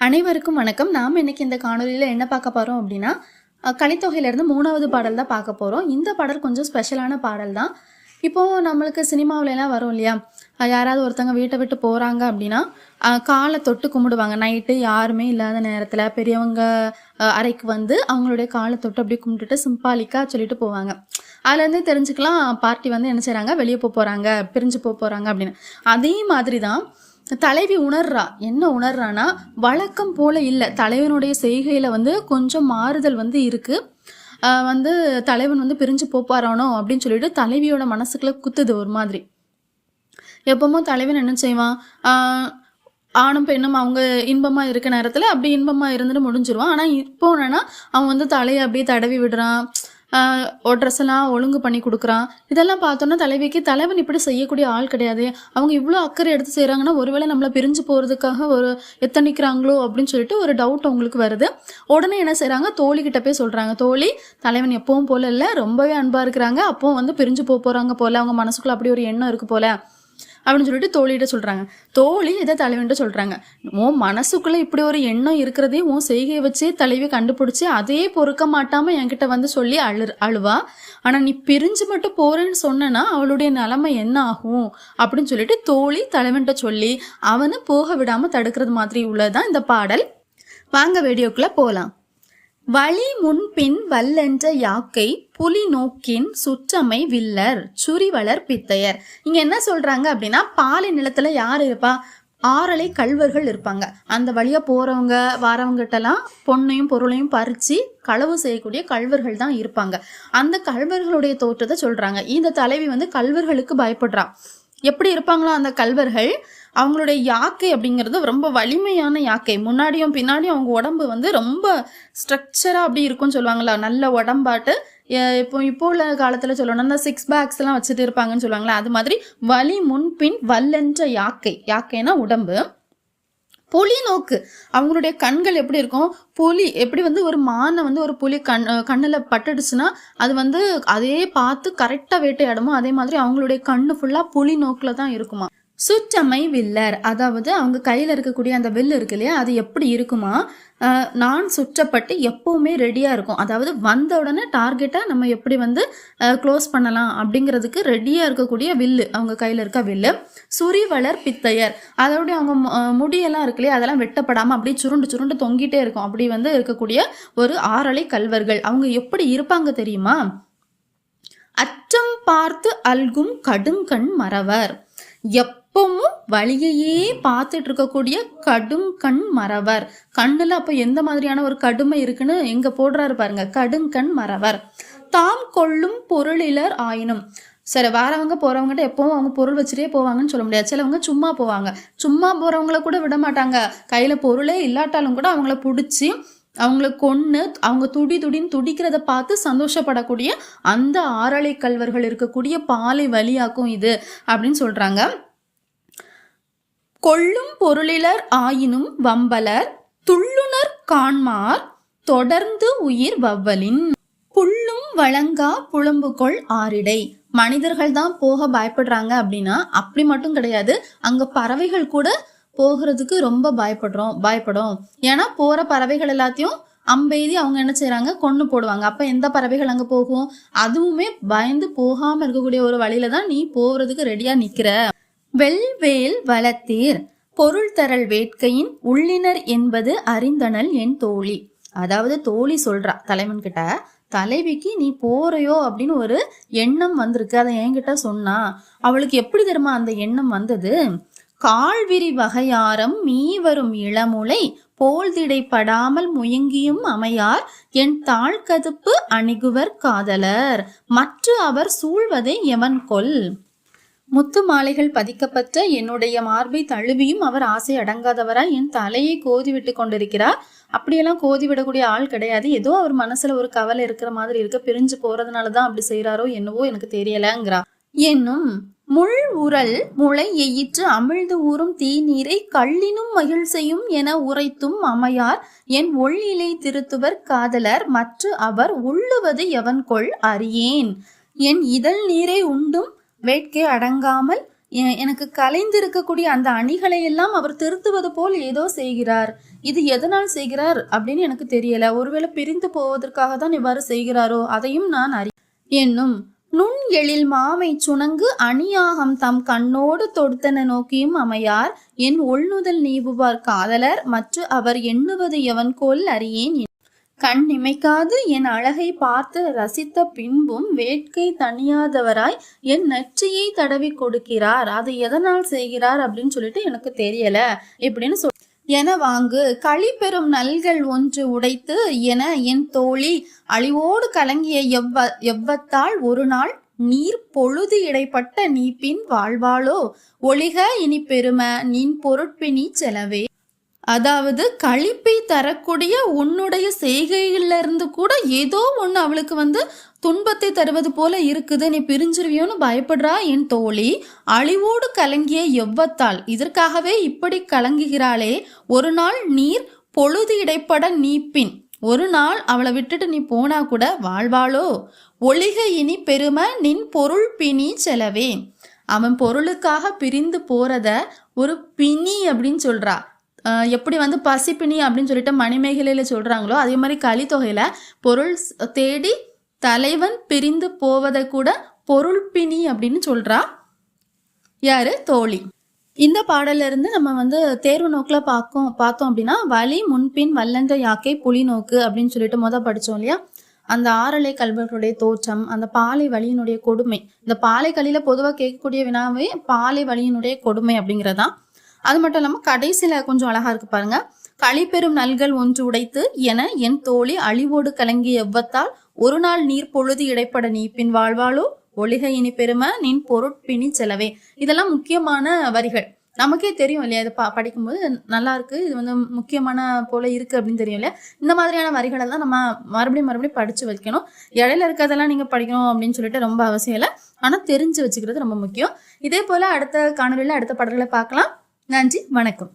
அனைவருக்கும் வணக்கம். நாம் இன்னைக்கு இந்த காணொலியில் என்ன பார்க்க போகிறோம் அப்படின்னா, கலித்தொகையிலேருந்து 3வது பாடல் தான் பார்க்க போகிறோம். இந்த பாடல் கொஞ்சம் ஸ்பெஷலான பாடல் தான். இப்போது நம்மளுக்கு சினிமாவிலலாம் வரும் இல்லையா, யாராவது ஒருத்தங்க வீட்டை விட்டு போகிறாங்க அப்படின்னா காலை தொட்டு கும்பிடுவாங்க. நைட்டு யாருமே இல்லாத நேரத்தில் பெரியவங்க அறைக்கு வந்து அவங்களுடைய காலை தொட்டு அப்படியே கும்பிட்டுட்டு சிம்பாலிக்காக சொல்லிட்டு போவாங்க. அதுலேருந்தே தெரிஞ்சுக்கலாம் பார்ட்டி வந்து என்ன செய்கிறாங்க, வெளியே போகிறாங்க, பிரிஞ்சு போகிறாங்க அப்படின்னு. அதே மாதிரி தான் தலைவி உணர்றா. என்ன உணர்றான்னா, வழக்கம் போல இல்லை, தலைவனுடைய செய்கையில் வந்து கொஞ்சம் மாறுதல் வந்து இருக்குது. வந்து தலைவன் வந்து பிரிஞ்சு போப்பாரானோ அப்படின்னு சொல்லிட்டு தலைவியோட மனசுக்குள்ள குத்துது ஒரு மாதிரி. எப்பவும் தலைவன் என்ன செய்வான், ஆணும் பெண்ணும் அவங்க இன்பமாக இருக்க நேரத்தில் அப்படி இன்பமாக இருந்துட்டு முடிஞ்சிருவான். ஆனால் இப்போ என்னன்னா அவன் வந்து தலையை அப்படியே தடவி விடுறான், ட்ரெஸ் எல்லாம் ஒழுங்கு பண்ணி கொடுக்குறான். இதெல்லாம் பார்த்தோன்னா தலைவிக்கு தலைவன் இப்படி செய்யக்கூடிய ஆள் கிடையாது, அவங்க இவ்வளோ அக்கறை எடுத்து செய்கிறாங்கன்னா ஒருவேளை நம்மளை பிரிஞ்சு போகிறதுக்காக ஒரு எத்தனைக்கிறாங்களோ அப்படின்னு சொல்லிட்டு ஒரு டவுட் அவங்களுக்கு வருது. உடனே என்ன செய்கிறாங்க, தோழிக்கிட்ட போய் சொல்கிறாங்க, தோழி தலைவன் எப்பவும் போல இல்லை, ரொம்பவே அன்பாக இருக்கிறாங்க, அப்போ வந்து பிரிஞ்சு போகிறாங்க போல, அவங்க மனசுக்குள்ள அப்படி ஒரு எண்ணம் இருக்குது போல அப்படின்னு சொல்லிட்டு தோழிகிட்ட சொல்கிறாங்க. தோழி இதை தலைவன்ட்டு சொல்கிறாங்க, உன் மனசுக்குள்ளே இப்படி ஒரு எண்ணம் இருக்கிறதே உன் செய்கையை வச்சே தலைவி கண்டுபிடிச்சி அதே பொறுக்க மாட்டாமல் என்கிட்ட வந்து சொல்லி அழுவா. ஆனால் நீ பிரிஞ்சு மட்டும் போகிறேன்னு சொன்னா அவளுடைய நிலைமை என்ன ஆகும் அப்படின்னு சொல்லிட்டு தோழி தலைவன்கிட்ட சொல்லி அவனை போக விடாமல் தடுக்கிறது மாதிரி உள்ளதுதான் இந்த பாடல். வாங்க வீடியோக்குள்ளே போகலாம். வழி முன்பின் வல்லென்ற யாக்கை புலி நோக்கின் சுற்றமை வில்லர் சுரிவளர் பித்தையர். இங்க என்ன சொல்றாங்க அப்படின்னா, பாலை நிலத்துல யார் இருப்பா, ஆறலை கள்வர்கள் இருப்பாங்க. அந்த வழியா போறவங்க வாரவங்கிட்டலாம் பொண்ணையும் பொருளையும் பறிச்சு களவு செய்யக்கூடிய கள்வர்கள் தான் இருப்பாங்க. அந்த கள்வர்களுடைய தோற்றத்தை சொல்றாங்க. இந்த தலைவி வந்து கள்வர்களுக்கு பயப்படுறா. எப்படி இருப்பாங்களா அந்த கள்வர்கள், அவங்களுடைய யாக்கை அப்படிங்கிறது ரொம்ப வலிமையான யாக்கை. முன்னாடியும் பின்னாடியும் அவங்க உடம்பு வந்து ரொம்ப ஸ்ட்ரக்சராக அப்படி இருக்கும்னு சொல்லுவாங்களா, நல்ல உடம்பாட்டு. இப்போ உள்ள காலத்தில் சொல்லணும்னா இந்த 6 பேக்ஸ் எல்லாம் வச்சுட்டு இருப்பாங்கன்னு சொல்லுவாங்களா, அது மாதிரி வலி முன்பின் வல்லென்ற யாக்கை. யாக்கைனா உடம்பு. புலி நோக்கு, அவங்களுடைய கண்கள் எப்படி இருக்கும், புலி எப்படி வந்து ஒரு மானை வந்து ஒரு புலி கண்ணில் பட்டுடுச்சுன்னா அது வந்து அதே பார்த்து கரெக்டாக வேட்டையாடுமோ, அதே மாதிரி அவங்களுடைய கண்ணு ஃபுல்லாக புலி நோக்கில் தான் இருக்குமா. சுற்றமை வில்லர், அதாவது அவங்க கையில் இருக்கக்கூடிய அந்த வில் இருக்கு இல்லையா, அது எப்படி இருக்குமா, நான் சுற்றப்பட்டு எப்போவுமே ரெடியாக இருக்கும். அதாவது வந்த உடனே டார்கெட்டை நம்ம எப்படி வந்து க்ளோஸ் பண்ணலாம் அப்படிங்கிறதுக்கு ரெடியாக இருக்கக்கூடிய வில்லு அவங்க கையில் இருக்க வில்லு. சுரிவளர் பித்தையர், அதோடைய அவங்க முடியெல்லாம் இருக்கு இல்லையா, அதெல்லாம் வெட்டப்படாமல் அப்படியே சுருண்டு சுருண்டு தொங்கிட்டே இருக்கும். அப்படி வந்து இருக்கக்கூடிய ஒரு ஆறலை கள்வர்கள். அவங்க எப்படி இருப்பாங்க தெரியுமா, அச்சம் பார்த்து அல்கும் கடுங்கண் மறவர். எப்பவும் வழியையே பார்த்துட்டு இருக்கக்கூடிய கடும் கண் மறவர். கண்ணுல அப்ப எந்த மாதிரியான ஒரு கடுமை இருக்குன்னு எங்க போடுறாரு பாருங்க, கடுங்கண் மறவர். தாம் கொள்ளும் பொருளிலர் ஆயினும். சரி, வாரவங்க போறவங்ககிட்ட எப்பவும் அவங்க பொருள் வச்சுட்டே போவாங்கன்னு சொல்ல முடியாது. சிலவங்க சும்மா போவாங்க, சும்மா போறவங்கள கூட விட மாட்டாங்க. கையில பொருளே இல்லாட்டாலும் கூட அவங்கள பிடிச்சி அவங்கள கொன்று அவங்க துடின்னு துடிக்கிறத பார்த்து சந்தோஷப்படக்கூடிய அந்த ஆறலை கள்வர்கள் இருக்கக்கூடிய பாலை வழியாக்கும் இது அப்படின்னு சொல்றாங்க. கொள்ளும் பொருளிலர் ஆயினும் வம்பலர் துள்ளுனர் காண்மார் தொடர்ந்து உயிர் வவ்வலின் புல்லும் வழங்கா புலம்புகொள் ஆரிடை. மனிதர்கள் தான் போக பயப்படுறாங்க அப்படின்னா அப்படி மட்டும் கிடையாது, அங்க பறவைகள் கூட போகிறதுக்கு ரொம்ப பயப்படும். ஏன்னா போற பறவைகள் எல்லாத்தையும் அம்பெய்தி அவங்க என்ன செய்யறாங்க, கொண்டு போடுவாங்க. அப்ப எந்த பறவைகள் அங்க போகும், அதுவுமே பயந்து போகாம இருக்கக்கூடிய ஒரு வழியில தான் நீ போறதுக்கு ரெடியா நிக்கிற. வெல்வேல் வளத்தீர் பொருள் தரல் வேட்கையின் உள்ளினர் என்பது அறிந்தனல் என் தோழி. அதாவது தோழி சொல்றா தலைவன் கிட்ட, தலைவிக்கு நீ போறையோ அப்படின்னு ஒரு எண்ணம் வந்திருக்கு, அதை என்கிட்ட சொன்னா. அவளுக்கு எப்படி தெரியுமா அந்த எண்ணம் வந்தது, கால்விரி வகையாரம் மீ வரும் இளமுலை போல்திடைப்படாமல் முயங்கியும் அமையார் என் தாழ்கதுப்பு அணிகுவர் காதலர் மற்ற அவர் சூழ்வதை எவன் கொல். முத்து மாலைகள் பதிக்கப்பட்ட என்னுடைய மார்பை தழுவியும் அவர் ஆசை அடங்காதவராய் என் தலையை கோதி விட்டு கொண்டிருக்கிறார். அப்படியெல்லாம் கோதி விடக்கூடிய ஆள் கிடையாது, ஏதோ அவர் மனசுல ஒரு கவலை இருக்கிற மாதிரி இருக்கு, பிரிஞ்சு போறதுனாலதான் அப்படி செய்யறாரோ என்னவோ எனக்கு தெரியலங்கிறா. என்னும் முள் உரல் முளை எயிற்று அமிழ்ந்து ஊறும் தீநீரை கள்ளினும் மகிழ் செய்யும் என உரைத்தும் அமையார் என் ஒள்ளிலை திருத்துவர் காதலர் மற்ற அவர் உள்ளுவது எவன் கொள் அறியேன். என் இதழ் நீரை உண்டும் வேட்கை அடங்காமல் எனக்கு கலைந்திருக்கக்கூடிய அந்த அணிகளை எல்லாம் அவர் திருத்துவது போல் ஏதோ செய்கிறார். இது எதனால் செய்கிறார் அப்படின்னு எனக்கு தெரியல. ஒருவேளை பிரிந்து போவதற்காக தான் இவ்வாறு செய்கிறாரோ அதையும் நான் என்னும் நுண் எழில் மாமை சுணங்கு அணியாகம் தம் கண்ணோடு தொடுத்தன நோக்கியும் அமையார் என் ஒள்நுதல் நீவுவார் காதலர் மற்ற அவர் எண்ணுவது எவன் கொல் அறியேன். கண் இமைக்காது என் அழகை பார்த்து ரசித்த பின்பும் வேட்கை தணியாதவராய் என் நெற்றியை தடவி கொடுக்கிறார். அது எதனால் செய்கிறார் அப்படின்னு சொல்லிட்டு எனக்கு தெரியல இப்படின்னு என வாங்கு களி பெறும் நல்கள் ஒன்று உடைத்து என என் தோழி அழிவோடு கலங்கிய எவ்வத்தால் ஒரு நாள் நீர் பொழுது இடைப்பட்ட நீ பின் வாழ்வாளோ ஒளிக இனி பெரும நின் பொருட்பினி செலவே. அதாவது களிப்பை தரக்கூடிய உன்னுடைய செய்கையில இருந்து கூட ஏதோ ஒன்று அவளுக்கு துன்பத்தை தருவது போல இருக்குது, நீ பிரிஞ்சிருவியோன்னு பயப்படுறா என் தோழி. அழிவோடு கலங்கிய எவ்வத்தாள் இதற்காகவே இப்படி கலங்குகிறாளே. ஒரு நாள் நீர் பொழுது இடைப்பட நீப்பின், ஒரு நாள் அவளை விட்டுட்டு நீ போனா கூட வாழ்வாளோ ஒளிக இனி பெரும நின் பொருள் பிணி செலவே. அவன் பொருளுக்காக பிரிந்து போறத ஒரு பிணி அப்படின்னு சொல்றா. எப்படி பசிப்பினி அப்படின்னு சொல்லிட்டு மணிமேகலையில் சொல்கிறாங்களோ அதே மாதிரி கலித்தொகையில் பொருள் தேடி தலைவன் பிரிந்து போவதை கூட பொருள் பிணி அப்படின்னு சொல்கிறா யாரு தோழி. இந்த பாடல்ல இருந்து நம்ம தேர்வு நோக்கில் பார்த்தோம் அப்படின்னா வலி முன்பின் வல்லந்த யாக்கை புலி நோக்கு அப்படின்னு சொல்லிட்டு படித்தோம் இல்லையா. அந்த ஆறலை கல்வர்களுடைய தோற்றம், அந்த பாலை வழியினுடைய கொடுமை. இந்த பாலை களியில பொதுவாக கேட்கக்கூடிய வினாவே பாலை வழியினுடைய கொடுமை அப்படிங்கிறதான். அது மட்டும் இல்லாமல் கடைசியில் கொஞ்சம் அழகா இருக்கு பாருங்க. களி பெறும் நல்கள் ஒன்று உடைத்து என என் தோழி அழிவோடு கலங்கி எவ்வத்தால் ஒரு நாள் நீர் பொழுது இடைப்பட நீ பின் வாழ்வாளோ ஒளிகை இனி பெரும நின் பொருட்பிணி செலவே. இதெல்லாம் முக்கியமான வரிகள். நமக்கே தெரியும் இல்லையா, இது படிக்கும்போது நல்லா இருக்கு, இது முக்கியமான போல இருக்கு அப்படின்னு தெரியும் இல்லையா. இந்த மாதிரியான வரிகளை தான் நம்ம மறுபடியும் படிச்சு வைக்கணும். இடையில இருக்கிறதெல்லாம் நீங்க படிக்கணும் அப்படின்னு சொல்லிட்டு ரொம்ப அவசியம் இல்லை, ஆனா தெரிஞ்சு வச்சுக்கிறது ரொம்ப முக்கியம். இதே போல அடுத்த காணொலியில அடுத்த பாடல்களை பார்க்கலாம். நன்றி, வணக்கம்.